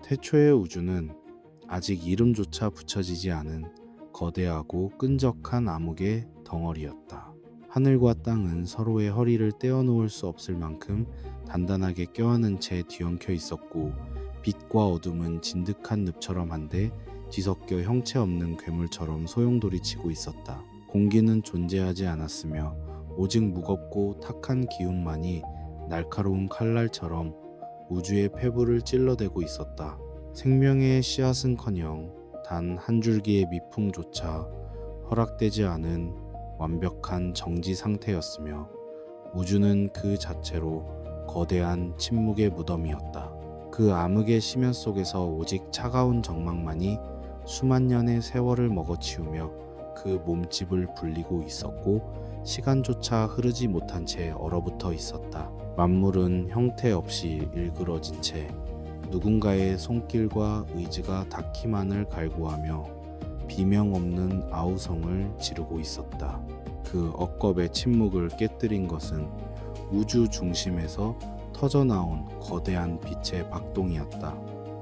태초의 우주는 아직 이름조차 붙여지지 않은 거대하고 끈적한 암흑의 덩어리였다. 하늘과 땅은 서로의 허리를 떼어놓을 수 없을 만큼 단단하게 껴안은 채 뒤엉켜 있었고, 빛과 어둠은 진득한 늪처럼 한데 뒤섞여 형체 없는 괴물처럼 소용돌이치고 있었다. 공기는 존재하지 않았으며 오직 무겁고 탁한 기운만이 날카로운 칼날처럼 우주의 폐부를 찔러대고 있었다. 생명의 씨앗은커녕 단 한 줄기의 미풍조차 허락되지 않은 완벽한 정지 상태였으며, 우주는 그 자체로 거대한 침묵의 무덤이었다. 그 암흑의 심연 속에서 오직 차가운 정막만이 수만 년의 세월을 먹어치우며 그 몸집을 불리고 있었고, 시간조차 흐르지 못한 채 얼어붙어 있었다. 만물은 형태 없이 일그러진 채 누군가의 손길과 의지가 닿기만을 갈구하며 비명 없는 아우성을 지르고 있었다. 그 억겁의 침묵을 깨뜨린 것은 우주 중심에서 터져나온 거대한 빛의 박동이었다.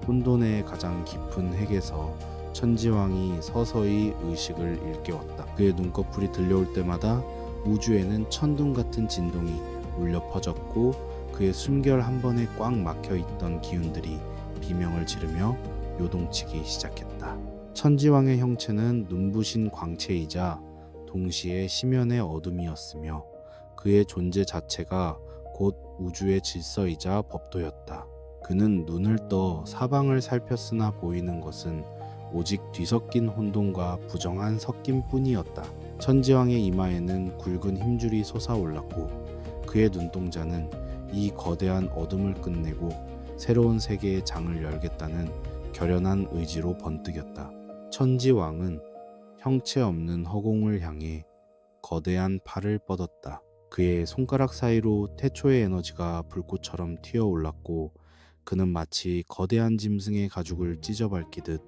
혼돈의 가장 깊은 핵에서 천지왕이 서서히 의식을 일깨웠다. 그의 눈꺼풀이 들려올 때마다 우주에는 천둥 같은 진동이 울려 퍼졌고, 그의 숨결 한 번에 꽉 막혀있던 기운들이 비명을 지르며 요동치기 시작했다. 천지왕의 형체는 눈부신 광채이자 동시에 심연의 어둠이었으며, 그의 존재 자체가 곧 우주의 질서이자 법도였다. 그는 눈을 떠 사방을 살폈으나 보이는 것은 오직 뒤섞인 혼돈과 부정한 섞임뿐이었다. 천지왕의 이마에는 굵은 힘줄이 솟아올랐고, 그의 눈동자는 이 거대한 어둠을 끝내고 새로운 세계의 장을 열겠다는 결연한 의지로 번뜩였다. 천지왕은 형체 없는 허공을 향해 거대한 팔을 뻗었다. 그의 손가락 사이로 태초의 에너지가 불꽃처럼 튀어올랐고, 그는 마치 거대한 짐승의 가죽을 찢어밟히듯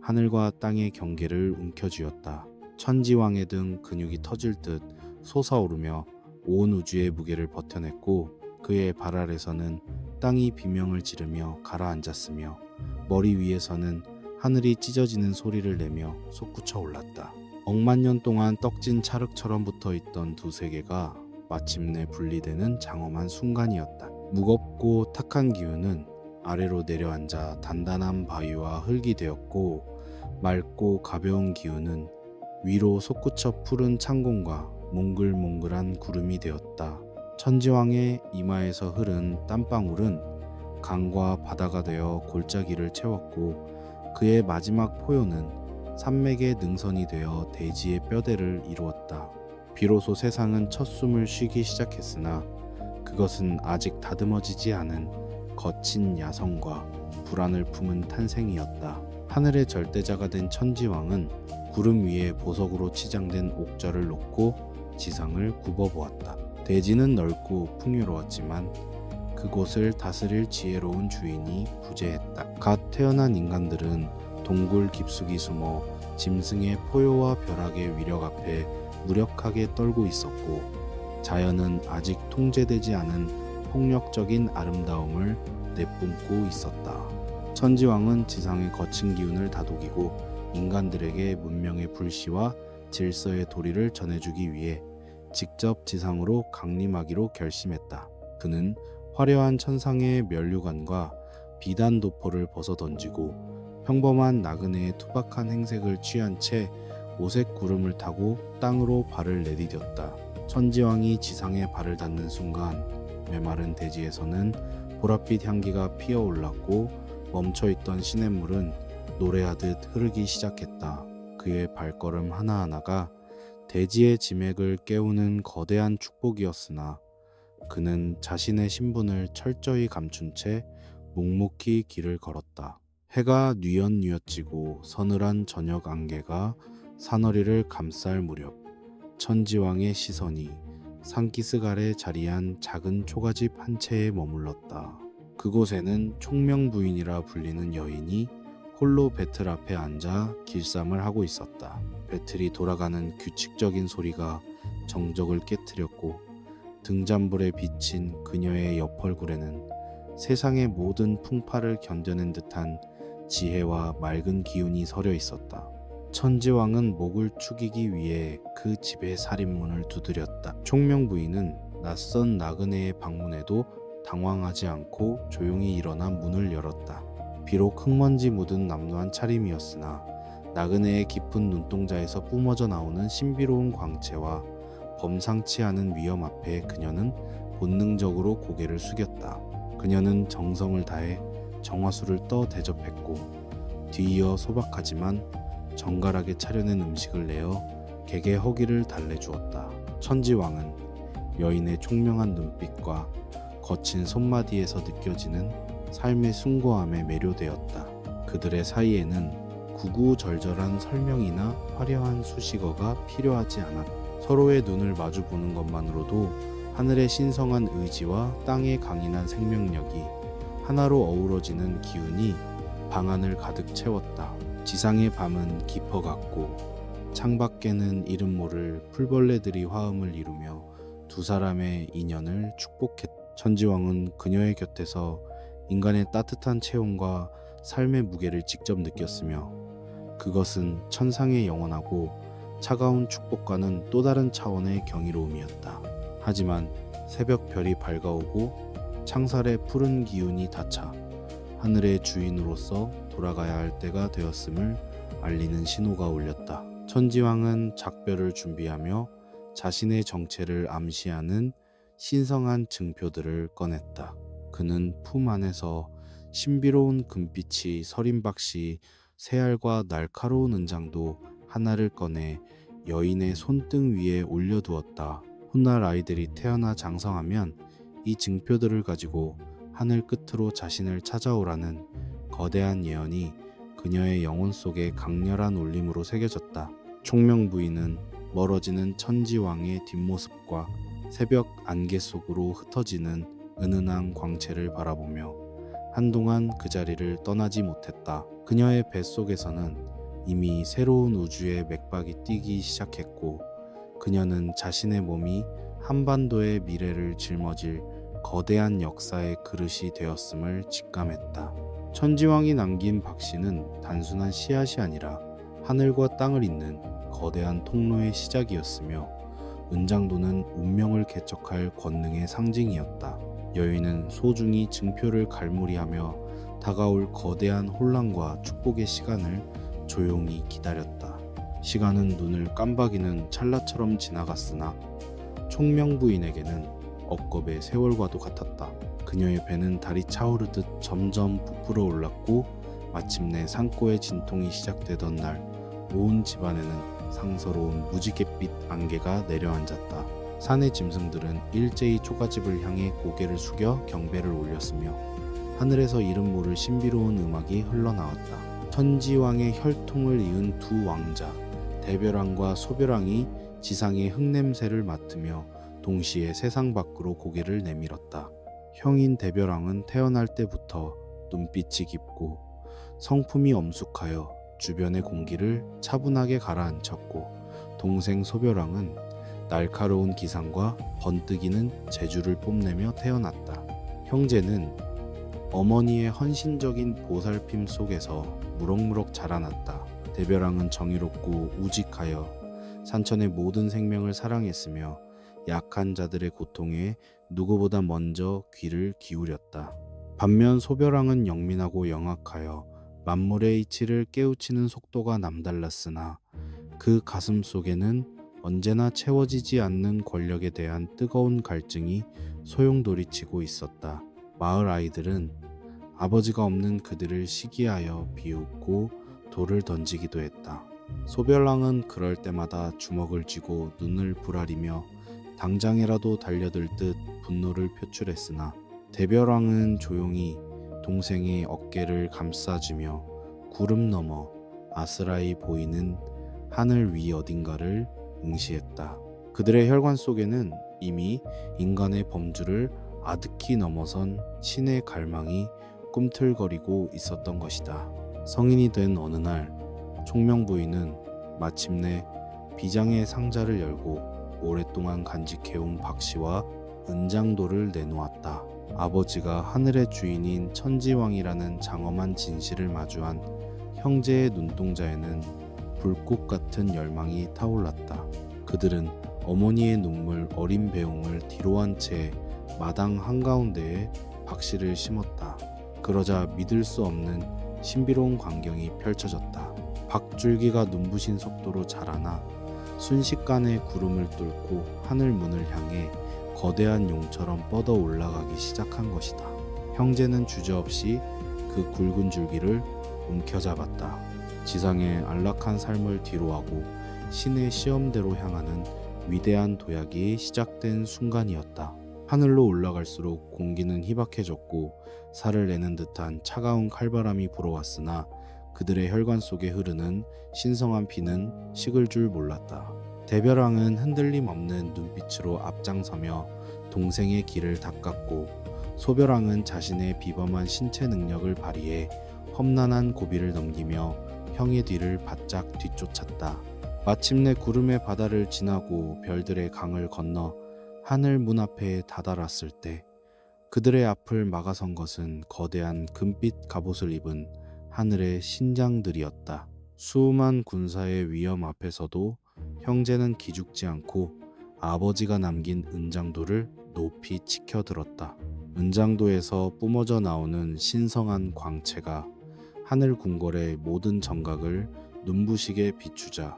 하늘과 땅의 경계를 움켜쥐었다. 천지왕의 등 근육이 터질 듯 솟아오르며 온 우주의 무게를 버텨냈고, 그의 발 아래서는 땅이 비명을 지르며 가라앉았으며, 머리 위에서는 하늘이 찢어지는 소리를 내며 솟구쳐 올랐다. 억만 년 동안 떡진 찰흙처럼 붙어있던 두 세계가 마침내 분리되는 장엄한 순간이었다. 무겁고 탁한 기운은 아래로 내려앉아 단단한 바위와 흙이 되었고, 맑고 가벼운 기운은 위로 솟구쳐 푸른 창공과 몽글몽글한 구름이 되었다. 천지왕의 이마에서 흐른 땀방울은 강과 바다가 되어 골짜기를 채웠고, 그의 마지막 포효는 산맥의 능선이 되어 대지의 뼈대를 이루었다. 비로소 세상은 첫 숨을 쉬기 시작했으나, 그것은 아직 다듬어지지 않은 거친 야성과 불안을 품은 탄생이었다. 하늘의 절대자가 된 천지왕은 구름 위에 보석으로 치장된 옥좌를 놓고 지상을 굽어보았다. 대지는 넓고 풍요로웠지만 그곳을 다스릴 지혜로운 주인이 부재했다. 갓 태어난 인간들은 동굴 깊숙이 숨어 짐승의 포효와 벼락의 위력 앞에 무력하게 떨고 있었고, 자연은 아직 통제되지 않은 폭력적인 아름다움을 내뿜고 있었다. 천지왕은 지상의 거친 기운을 다독이고 인간들에게 문명의 불씨와 질서의 도리를 전해주기 위해 직접 지상으로 강림하기로 결심했다. 그는 화려한 천상의 면류관과 비단 도포를 벗어던지고 평범한 나그네의 투박한 행색을 취한 채 오색 구름을 타고 땅으로 발을 내디뎠다. 천지왕이 지상에 발을 닿는 순간 메마른 대지에서는 보랏빛 향기가 피어올랐고, 멈춰있던 시냇물은 노래하듯 흐르기 시작했다. 그의 발걸음 하나하나가 대지의 지맥을 깨우는 거대한 축복이었으나, 그는 자신의 신분을 철저히 감춘 채 묵묵히 길을 걸었다. 해가 뉘엿뉘엿지고 서늘한 저녁 안개가 사너리를 감쌀 무렵, 천지왕의 시선이 산기슭 아래 자리한 작은 초가집 한 채에 머물렀다. 그곳에는 총명부인이라 불리는 여인이 홀로 배틀 앞에 앉아 길쌈을 하고 있었다. 배틀이 돌아가는 규칙적인 소리가 정적을 깨트렸고, 등잔불에 비친 그녀의 옆 얼굴에는 세상의 모든 풍파를 견뎌낸 듯한 지혜와 맑은 기운이 서려 있었다. 천지왕은 목을 축이기 위해 그 집의 살인문을 두드렸다. 총명 부인은 낯선 나그네의 방문에도 당황하지 않고 조용히 일어나 문을 열었다. 비록 흙먼지 묻은 남루한 차림이었으나 나그네의 깊은 눈동자에서 뿜어져 나오는 신비로운 광채와 범상치 않은 위험 앞에 그녀는 본능적으로 고개를 숙였다. 그녀는 정성을 다해 정화수를 떠 대접했고 뒤이어 소박하지만 정갈하게 차려낸 음식을 내어 객의 허기를 달래주었다. 천지왕은 여인의 총명한 눈빛과 거친 손마디에서 느껴지는 삶의 숭고함에 매료되었다. 그들의 사이에는 구구절절한 설명이나 화려한 수식어가 필요하지 않았다. 서로의 눈을 마주보는 것만으로도 하늘의 신성한 의지와 땅의 강인한 생명력이 하나로 어우러지는 기운이 방 안을 가득 채웠다. 지상의 밤은 깊어갔고 창밖에는 이름 모를 풀벌레들이 화음을 이루며 두 사람의 인연을 축복했다. 천지왕은 그녀의 곁에서 인간의 따뜻한 체온과 삶의 무게를 직접 느꼈으며 그것은 천상의 영원하고 차가운 축복과는 또 다른 차원의 경이로움이었다. 하지만 새벽 별이 밝아오고 창살의 푸른 기운이 닫혀 하늘의 주인으로서 돌아가야 할 때가 되었음을 알리는 신호가 울렸다. 천지왕은 작별을 준비하며 자신의 정체를 암시하는 신성한 증표들을 꺼냈다. 그는 품 안에서 신비로운 금빛이 서린박시 새알과 날카로운 은장도 하나를 꺼내 여인의 손등 위에 올려두었다. 훗날 아이들이 태어나 장성하면 이 증표들을 가지고 하늘 끝으로 자신을 찾아오라는 거대한 예언이 그녀의 영혼 속에 강렬한 울림으로 새겨졌다. 총명 부인은 멀어지는 천지왕의 뒷모습과 새벽 안개 속으로 흩어지는 은은한 광채를 바라보며 한동안 그 자리를 떠나지 못했다. 그녀의 뱃속에서는 이미 새로운 우주의 맥박이 뛰기 시작했고 그녀는 자신의 몸이 한반도의 미래를 짊어질 거대한 역사의 그릇이 되었음을 직감했다. 천지왕이 남긴 박씨는 단순한 씨앗이 아니라 하늘과 땅을 잇는 거대한 통로의 시작이었으며 은장도는 운명을 개척할 권능의 상징이었다. 여인은 소중히 증표를 갈무리하며 다가올 거대한 혼란과 축복의 시간을 조용히 기다렸다. 시간은 눈을 깜박이는 찰나처럼 지나갔으나 총명 부인에게는 억겁의 세월과도 같았다. 그녀의 배는 달이 차오르듯 점점 부풀어 올랐고 마침내 산고의 진통이 시작되던 날 온 집안에는 상서로운 무지갯빛 안개가 내려앉았다. 산의 짐승들은 일제히 초가집을 향해 고개를 숙여 경배를 올렸으며 하늘에서 이름 모를 신비로운 음악이 흘러나왔다. 천지왕의 혈통을 이은 두 왕자 대별왕과 소별왕이 지상의 흙냄새를 맡으며 동시에 세상 밖으로 고개를 내밀었다. 형인 대별왕은 태어날 때부터 눈빛이 깊고 성품이 엄숙하여 주변의 공기를 차분하게 가라앉혔고 동생 소별왕은 날카로운 기상과 번뜩이는 재주를 뽐내며 태어났다. 형제는 어머니의 헌신적인 보살핌 속에서 무럭무럭 자라났다. 대별왕은 정의롭고 우직하여 산천의 모든 생명을 사랑했으며 약한 자들의 고통에 누구보다 먼저 귀를 기울였다. 반면 소별왕은 영민하고 영악하여 만물의 이치를 깨우치는 속도가 남달랐으나 그 가슴 속에는 언제나 채워지지 않는 권력에 대한 뜨거운 갈증이 소용돌이치고 있었다. 마을 아이들은 아버지가 없는 그들을 시기하여 비웃고 돌을 던지기도 했다. 소별왕은 그럴 때마다 주먹을 쥐고 눈을 부라리며 당장이라도 달려들 듯 분노를 표출했으나 대별왕은 조용히 동생의 어깨를 감싸주며 구름 너머 아스라이 보이는 하늘 위 어딘가를 응시했다. 그들의 혈관 속에는 이미 인간의 범주를 아득히 넘어선 신의 갈망이 꿈틀거리고 있었던 것이다. 성인이 된 어느 날 총명 부인은 마침내 비장의 상자를 열고 오랫동안 간직해온 박씨와 은장도를 내놓았다. 아버지가 하늘의 주인인 천지왕이라는 장엄한 진실을 마주한 형제의 눈동자에는 불꽃 같은 열망이 타올랐다. 그들은 어머니의 눈물 어린 배웅을 뒤로 한 채 마당 한가운데에 박씨를 심었다. 그러자 믿을 수 없는 신비로운 광경이 펼쳐졌다. 박줄기가 눈부신 속도로 자라나 순식간에 구름을 뚫고 하늘 문을 향해 거대한 용처럼 뻗어 올라가기 시작한 것이다. 형제는 주저없이 그 굵은 줄기를 움켜잡았다. 지상의 안락한 삶을 뒤로하고 신의 시험대로 향하는 위대한 도약이 시작된 순간이었다. 하늘로 올라갈수록 공기는 희박해졌고 살을 내는 듯한 차가운 칼바람이 불어왔으나 그들의 혈관 속에 흐르는 신성한 피는 식을 줄 몰랐다. 대별왕은 흔들림 없는 눈빛으로 앞장서며 동생의 길을 닦았고 소별왕은 자신의 비범한 신체 능력을 발휘해 험난한 고비를 넘기며 형의 뒤를 바짝 뒤쫓았다. 마침내 구름의 바다를 지나고 별들의 강을 건너 하늘 문 앞에 다다랐을 때 그들의 앞을 막아선 것은 거대한 금빛 갑옷을 입은 하늘의 신장들이었다. 수많은 군사의 위험 앞에서도 형제는 기죽지 않고 아버지가 남긴 은장도를 높이 치켜들었다. 은장도에서 뿜어져 나오는 신성한 광채가 하늘 궁궐의 모든 정각을 눈부시게 비추자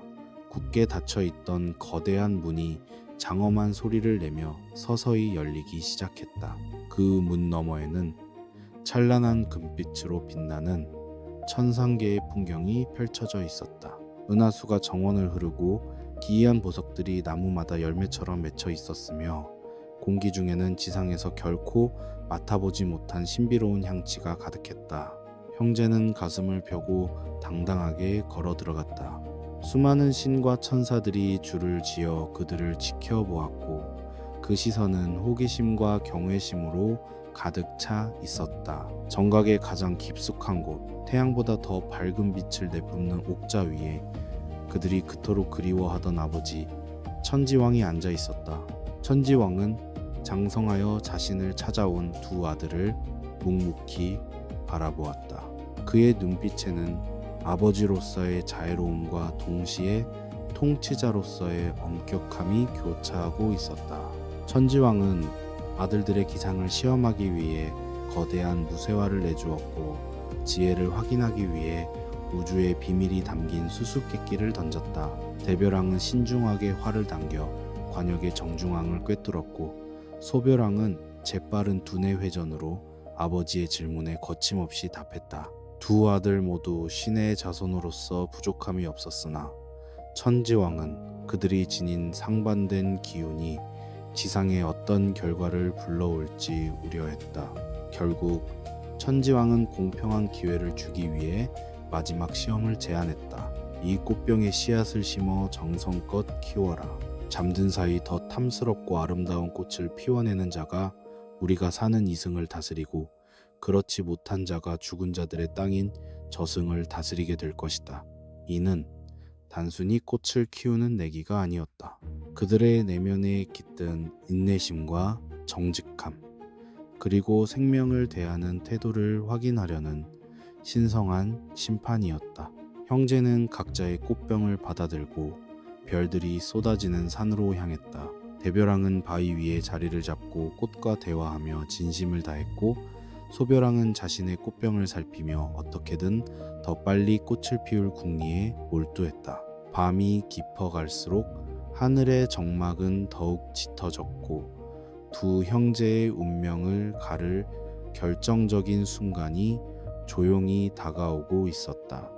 굳게 닫혀있던 거대한 문이 장엄한 소리를 내며 서서히 열리기 시작했다. 그 문 너머에는 찬란한 금빛으로 빛나는 천상계의 풍경이 펼쳐져 있었다. 은하수가 정원을 흐르고 기이한 보석들이 나무마다 열매처럼 맺혀 있었으며 공기 중에는 지상에서 결코 맡아보지 못한 신비로운 향취가 가득했다. 형제는 가슴을 펴고 당당하게 걸어 들어갔다. 수많은 신과 천사들이 줄을 지어 그들을 지켜보았고 그 시선은 호기심과 경외심으로 가득 차 있었다. 정각의 가장 깊숙한 곳, 태양보다 더 밝은 빛을 내뿜는 옥자 위에 그들이 그토록 그리워하던 아버지 천지왕이 앉아 있었다. 천지왕은 장성하여 자신을 찾아온 두 아들을 묵묵히 바라보았다. 그의 눈빛에는 아버지로서의 자애로움과 동시에 통치자로서의 엄격함이 교차하고 있었다. 천지왕은 아들들의 기상을 시험하기 위해 거대한 무쇠화를 내주었고 지혜를 확인하기 위해 우주의 비밀이 담긴 수수께끼를 던졌다. 대별왕은 신중하게 활을 당겨 관역의 정중앙을 꿰뚫었고 소별왕은 재빠른 두뇌 회전으로 아버지의 질문에 거침없이 답했다. 두 아들 모두 신의 자손으로서 부족함이 없었으나 천지왕은 그들이 지닌 상반된 기운이 지상에 어떤 결과를 불러올지 우려했다. 결국 천지왕은 공평한 기회를 주기 위해 마지막 시험을 제안했다. 이 꽃병에 씨앗을 심어 정성껏 키워라. 잠든 사이 더 탐스럽고 아름다운 꽃을 피워내는 자가 우리가 사는 이승을 다스리고 그렇지 못한 자가 죽은 자들의 땅인 저승을 다스리게 될 것이다. 이는 단순히 꽃을 키우는 내기가 아니었다. 그들의 내면에 깃든 인내심과 정직함, 그리고 생명을 대하는 태도를 확인하려는 신성한 심판이었다. 형제는 각자의 꽃병을 받아들고 별들이 쏟아지는 산으로 향했다. 대별왕은 바위 위에 자리를 잡고 꽃과 대화하며 진심을 다했고 소별왕은 자신의 꽃병을 살피며 어떻게든 더 빨리 꽃을 피울 궁리에 몰두했다. 밤이 깊어갈수록 하늘의 정막은 더욱 짙어졌고 두 형제의 운명을 가를 결정적인 순간이 조용히 다가오고 있었다.